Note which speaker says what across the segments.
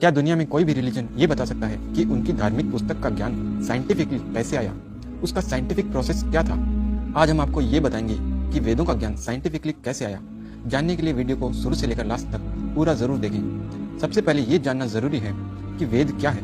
Speaker 1: क्या दुनिया में कोई भी रिलीजन ये बता सकता है कि उनकी धार्मिक पुस्तक का ज्ञान साइंटिफिकली कैसे आया, उसका साइंटिफिक प्रोसेस क्या था? आज हम आपको ये बताएंगे कि वेदों का ज्ञान साइंटिफिकली कैसे आया। जानने के लिए वीडियो को शुरू से लेकर लास्ट तक पूरा जरूर देखें। सबसे पहले ये जानना जरूरी है कि वेद क्या है।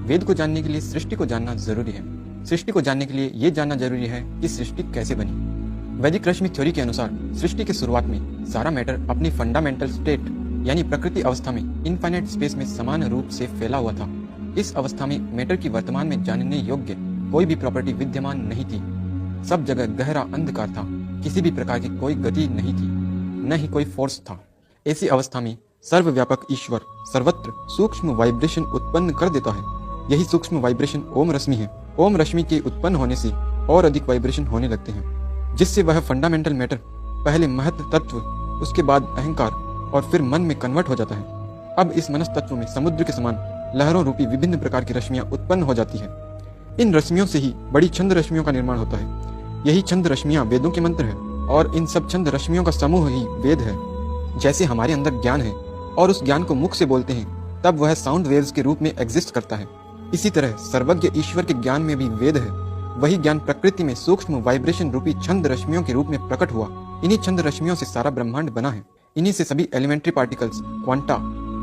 Speaker 1: वेद को जानने के लिए सृष्टि को जानना जरूरी है। सृष्टि को जानने के लिए ये जानना जरूरी है कि सृष्टि कैसे बनी। वैदिक रश्मि थ्योरी के अनुसार सृष्टि के शुरुआत में सारा मैटर अपनी फंडामेंटल स्टेट यानी प्रकृति अवस्था में इनफाइनाइट स्पेस में समान रूप से फैला हुआ था। इस अवस्था में मैटर की वर्तमान में जानने योग्य कोई भी प्रॉपर्टी विद्यमान नहीं थी। सब जगह गहरा अंधकार था। किसी भी प्रकार की कोई गति नहीं थी, न ही कोई फोर्स था। ऐसी अवस्था में सर्वव्यापक ईश्वर सर्वत्र सूक्ष्म वाइब्रेशन उत्पन्न कर देता है। यही सूक्ष्म वाइब्रेशन ओम रश्मि है। ओम रश्मि के उत्पन्न होने से और अधिक वाइब्रेशन होने लगते हैं, जिससे वह फंडामेंटल मैटर पहले महत्व तत्व, उसके बाद अहंकार और फिर मन में कन्वर्ट हो जाता है। अब इस मनस तत्व में समुद्र के समान लहरों रूपी विभिन्न प्रकार की रश्मियां उत्पन्न हो जाती है। इन रश्मियों से ही बड़ी छंद रश्मियों का निर्माण होता है। यही छंद रश्मियां वेदों के मंत्र है और इन सब छंद रश्मियों का समूह ही वेद है। जैसे हमारे अंदर ज्ञान है और उस ज्ञान को मुख से बोलते हैं, तब वह साउंड वेव्स के रूप में एग्जिस्ट करता है। इसी तरह सर्वज्ञ ईश्वर के ज्ञान में भी वेद है। वही ज्ञान प्रकृति में सूक्ष्म वाइब्रेशन रूपी छंद रश्मियों के रूप में प्रकट हुआ। इन्हीं छंद रश्मियों से सारा ब्रह्मांड बना है। इन्हीं से सभी एलिमेंट्री पार्टिकल्स, क्वांटा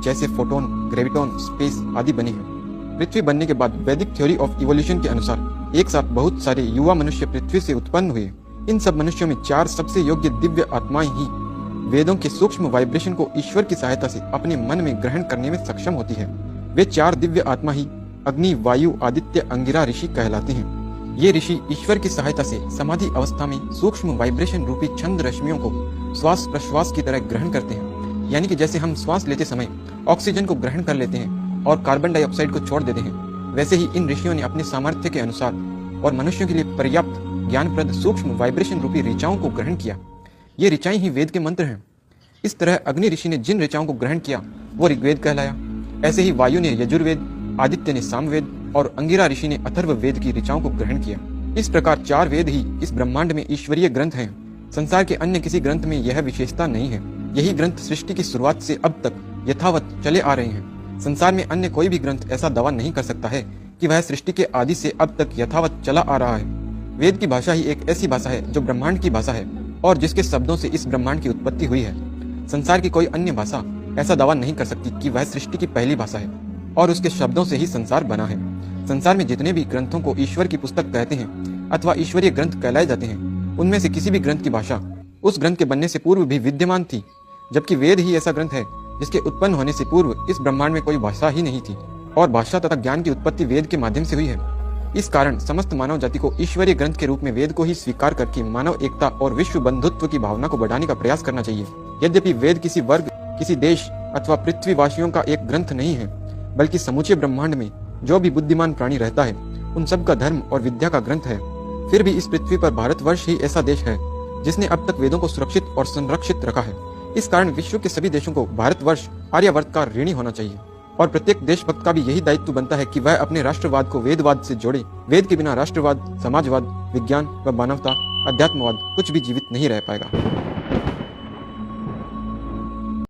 Speaker 1: जैसे फोटोन, ग्रेविटॉन, स्पेस आदि बने हैं। पृथ्वी बनने के बाद वैदिक थ्योरी ऑफ इवोल्यूशन के अनुसार एक साथ बहुत सारे युवा मनुष्य पृथ्वी से उत्पन्न हुए। इन सब मनुष्यों में 4 सबसे योग्य दिव्य आत्माएं ही वेदों के सूक्ष्म वाइब्रेशन को ईश्वर की सहायता से अपने मन में ग्रहण करने में सक्षम होती है। वे 4 दिव्य आत्मा ही अग्नि, वायु, आदित्य, अंगिरा ऋषि कहलाते हैं। ये ऋषि ईश्वर की सहायता से समाधि अवस्था में सूक्ष्म वाइब्रेशन रूपी छंद रश्मियों को श्वास प्रश्वास की तरह ग्रहण करते हैं। यानी कि जैसे हम श्वास लेते समय ऑक्सीजन को ग्रहण कर लेते हैं और कार्बन डाइऑक्साइड को छोड़ देते हैं, वैसे ही इन ऋषियों ने अपने सामर्थ्य के अनुसार और मनुष्यों के लिए पर्याप्त ज्ञानप्रद सूक्ष्म वाइब्रेशन रूपी ऋचाओं को ग्रहण किया। ये ऋचाएं ही वेद के मंत्र हैं। इस तरह अग्नि ऋषि ने जिन ऋचाओं को ग्रहण किया वो ऋग्वेद कहलाया। ऐसे ही वायु ने यजुर्वेद, आदित्य ने सामवेद और अंगिरा ऋषि ने अथर्व वेद की ऋचाओं को ग्रहण किया। इस प्रकार 4 वेद ही इस ब्रह्मांड में ईश्वरीय ग्रंथ हैं। संसार के अन्य किसी ग्रंथ में यह विशेषता नहीं है। यही ग्रंथ सृष्टि की शुरुआत से अब तक यथावत चले आ रहे हैं। संसार में अन्य कोई भी ग्रंथ ऐसा दावा नहीं कर सकता है कि वह सृष्टि के आदि से अब तक यथावत चला आ रहा है। वेद की भाषा ही एक ऐसी भाषा है जो ब्रह्मांड की भाषा है और जिसके शब्दों से इस ब्रह्मांड की उत्पत्ति हुई है। संसार की कोई अन्य भाषा ऐसा दावा नहीं कर सकती कि वह सृष्टि की पहली भाषा है और उसके शब्दों से ही संसार बना है। संसार में जितने भी ग्रंथों को ईश्वर की पुस्तक कहते हैं अथवा ईश्वरीय ग्रंथ कहलाए जाते हैं, उनमें से किसी भी ग्रंथ की भाषा उस ग्रंथ के बनने से पूर्व भी विद्यमान थी, जबकि वेद ही ऐसा ग्रंथ है जिसके उत्पन्न होने से पूर्व इस ब्रह्मांड में कोई भाषा ही नहीं थी और भाषा तथा ज्ञान की उत्पत्ति वेद के माध्यम से हुई है। इस कारण समस्त मानव जाति को ईश्वरीय ग्रंथ के रूप में वेद को ही स्वीकार करके मानव एकता और विश्व बंधुत्व की भावना को बढ़ाने का प्रयास करना चाहिए। यद्यपि वेद किसी वर्ग, किसी देश अथवा पृथ्वीवासियों का एक ग्रंथ नहीं है, बल्कि समूचे ब्रह्मांड में जो भी बुद्धिमान प्राणी रहता है उन सब का धर्म और विद्या का ग्रंथ है। फिर भी इस पृथ्वी पर भारतवर्ष ही ऐसा देश है जिसने अब तक वेदों को सुरक्षित और संरक्षित रखा है। इस कारण विश्व के सभी देशों को भारतवर्ष आर्यावर्त का ऋणी होना चाहिए और प्रत्येक देशभक्त का भी यही दायित्व बनता है कि वह अपने राष्ट्रवाद को वेदवाद से जोड़े। वेद के बिना राष्ट्रवाद, समाजवाद, विज्ञान व मानवता, अध्यात्मवाद कुछ भी जीवित नहीं रह पाएगा।